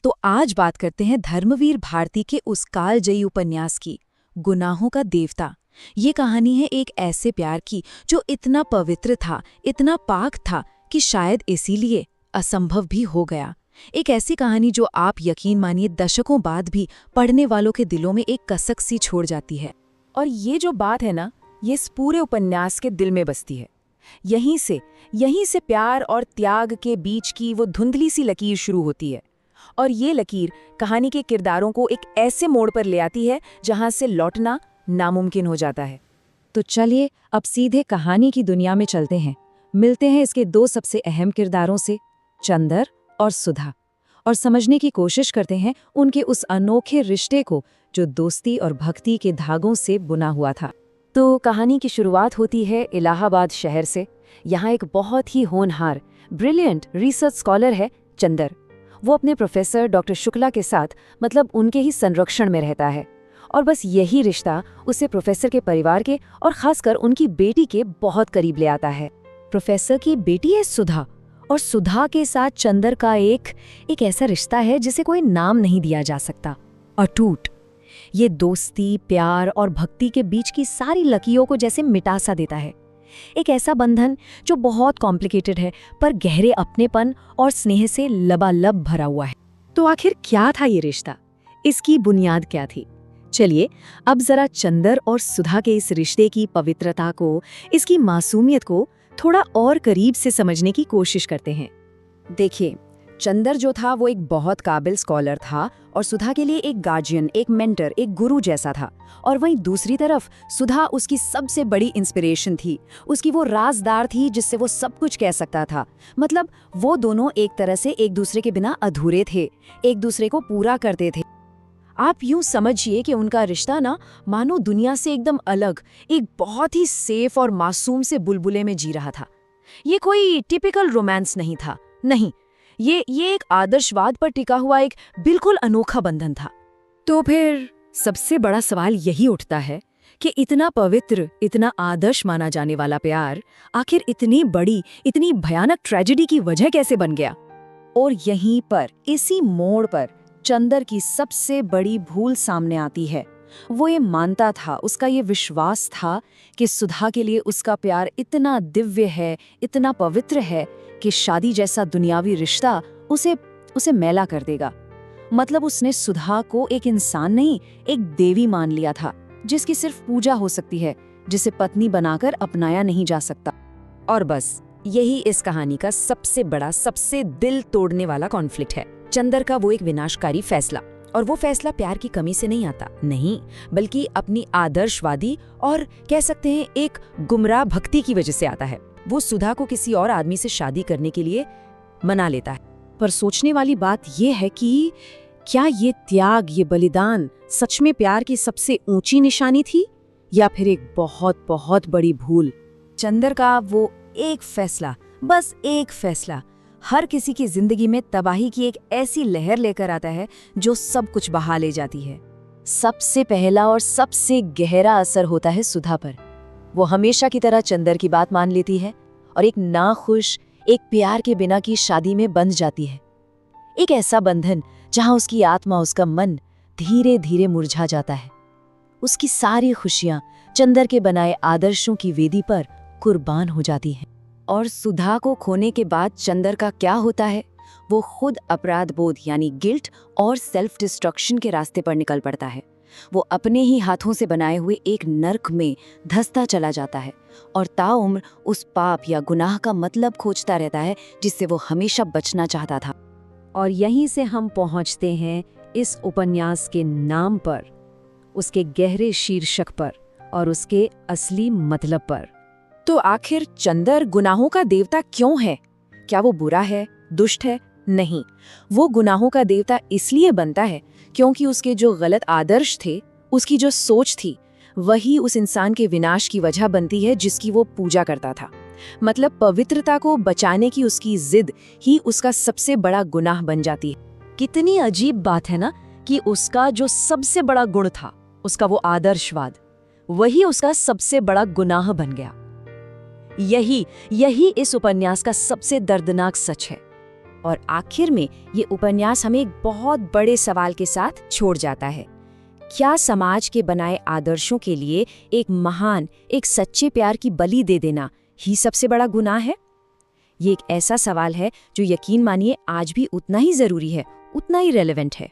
तो आज बात करते हैं धर्मवीर भारती के उस कालजयी उपन्यास की, गुनाहों का देवता। ये कहानी है एक ऐसे प्यार की जो इतना पवित्र था, इतना पाक था कि शायद इसीलिए असंभव भी हो गया। एक ऐसी कहानी जो आप यकीन मानिए दशकों बाद भी पढ़ने वालों के दिलों में एक कसक सी छोड़ जाती है। और ये जो बात है ना, ये इस पूरे उपन्यास के दिल में बसती है। यहीं से प्यार और त्याग के बीच की वो धुंधली सी लकीर शुरू होती है। और ये लकीर कहानी के किरदारों को एक ऐसे मोड़ पर ले आती है जहां से लौटना नामुमकिन हो जाता है। तो चलिए अब सीधे कहानी की दुनिया में चलते हैं। मिलते हैं इसके दो सबसे अहम किरदारों से, चंदर और सुधा, और समझने की कोशिश करते हैं उनके उस अनोखे रिश्ते को जो दोस्ती और भक्ति के धागों से बुना हुआ था। तो कहानी की शुरुआत होती है इलाहाबाद शहर से। यहाँ एक बहुत ही होनहार, ब्रिलियंट रिसर्च स्कॉलर है चंदर। वो अपने प्रोफेसर डॉक्टर शुक्ला के साथ, मतलब उनके ही संरक्षण में रहता है। और बस यही रिश्ता उसे प्रोफेसर के परिवार के और खासकर उनकी बेटी के बहुत करीब ले आता है। प्रोफेसर की बेटी है सुधा, और सुधा के साथ चंदर का एक ऐसा रिश्ता है जिसे कोई नाम नहीं दिया जा सकता, अटूट। ये दोस्ती, प्यार और भक्ति के बीच की सारी लकीरों को जैसे मिटा सा देता है। एक ऐसा बंधन जो बहुत कॉम्प्लिकेटेड है पर गहरे अपनेपन और स्नेह से लबालब भरा हुआ है। तो आखिर क्या था ये रिश्ता? इसकी बुनियाद क्या थी? चलिए अब जरा चंदर और सुधा के इस रिश्ते की पवित्रता को, इसकी मासूमियत को थोड़ा और करीब से समझने की कोशिश करते हैं। देखिए, चंदर जो था वो एक बहुत काबिल स्कॉलर था और सुधा के लिए एक गार्जियन, एक मेंटर, एक गुरु जैसा था। और वहीं दूसरी तरफ सुधा उसकी सबसे बड़ी इंस्पिरेशन थी। उसकी वो राजदार थी जिससे वो सब कुछ कह सकता था। मतलब वो दोनों एक तरह से एक दूसरे के बिना अधूरे थे, एक दूसरे को पूरा करते थे। आप यूं समझिए कि उनका रिश्ता ना मानो दुनिया से एकदम अलग, एक बहुत ही सेफ और मासूम से बुलबुले में जी रहा था। ये कोई टिपिकल रोमांस नहीं था, नहीं, ये एक आदर्शवाद पर टिका हुआ एक बिल्कुल अनोखा बंधन था। तो फिर सबसे बड़ा सवाल यही उठता है कि इतना पवित्र, इतना आदर्श माना जाने वाला प्यार आखिर इतनी बड़ी, इतनी भयानक ट्रेजेडी की वजह कैसे बन गया? और यहीं पर, इसी मोड़ पर चंदर की सबसे बड़ी भूल सामने आती है। वो ये मानता था, उसका ये विश्वास था कि सुधा के लिए उसका प्यार इतना दिव्य है, इतना पवित्र है कि शादी जैसा दुनियावी रिश्ता उसे मैला कर देगा। मतलब उसने सुधा को एक इंसान नहीं, एक देवी मान लिया था, जिसकी सिर्फ पूजा हो सकती है, जिसे पत्नी बनाकर अपनाया नहीं जा सकता। और बस यही इस कहानी का सबसे बड़ा, सबसे दिल तोड़ने वाला कॉन्फ्लिक्ट है। चंदर का वो एक विनाशकारी फैसला, और वो फैसला प्यार की कमी से नहीं आता, नहीं, बल्कि अपनी आदर्शवादी और कह सकते हैं एक गुमराह भक्ति की वजह से आता है। वो सुधा को किसी और आदमी से शादी करने के लिए मना लेता है। पर सोचने वाली बात यह है कि क्या ये त्याग, ये बलिदान सच में प्यार की सबसे ऊंची निशानी थी, या फिर एक बहुत बहुत बड़ी भूल? चंदर का वो एक फैसला, बस एक फैसला, हर किसी की जिंदगी में तबाही की एक ऐसी लहर लेकर आता है जो सब कुछ बहा ले जाती है। सबसे पहला और सबसे गहरा असर होता है सुधा पर। वो हमेशा की तरह चंदर की बात मान लेती है और एक नाखुश, एक प्यार के बिना की शादी में बंध जाती है। एक ऐसा बंधन जहां उसकी आत्मा, उसका मन धीरे धीरे मुरझा जाता है। उसकी सारी खुशियां चंदर के बनाए आदर्शों की वेदी पर कुर्बान हो जाती हैं। और सुधा को खोने के बाद चंदर का क्या होता है? वो खुद अपराध बोध यानी गिल्ट और सेल्फ डिस्ट्रक्शन के रास्ते पर निकल पड़ता है। वो अपने ही हाथों से बनाए हुए एक नर्क में धंसता चला जाता है और ताउम्र उस पाप या गुनाह का मतलब खोजता रहता है जिससे वो हमेशा बचना चाहता था। और यहीं से हम पहुंचते हैं इस उपन्यास के नाम पर, उसके गहरे शीर्षक पर और उसके असली मतलब पर। तो आखिर चंदर गुनाहों का देवता क्यों है? क्या वो बुरा है, दुष्ट है? नहीं, वो गुनाहों का देवता इसलिए बनता है क्योंकि उसके जो गलत आदर्श थे, उसकी जो सोच थी, वही उस इंसान के विनाश की वजह बनती है जिसकी वो पूजा करता था। मतलब पवित्रता को बचाने की उसकी जिद ही उसका सबसे बड़ा गुनाह बन जाती है। कितनी अजीब बात है ना कि उसका जो सबसे बड़ा गुण था, उसका वो आदर्शवाद, वही उसका सबसे बड़ा गुनाह बन गया। यही इस उपन्यास का सबसे दर्दनाक सच है। और आखिर में ये उपन्यास हमें एक बहुत बड़े सवाल के साथ छोड़ जाता है। क्या समाज के बनाए आदर्शों के लिए एक महान, एक सच्चे प्यार की बलि दे देना ही सबसे बड़ा गुनाह है? ये एक ऐसा सवाल है जो यकीन मानिए आज भी उतना ही जरूरी है, उतना ही रेलेवेंट है।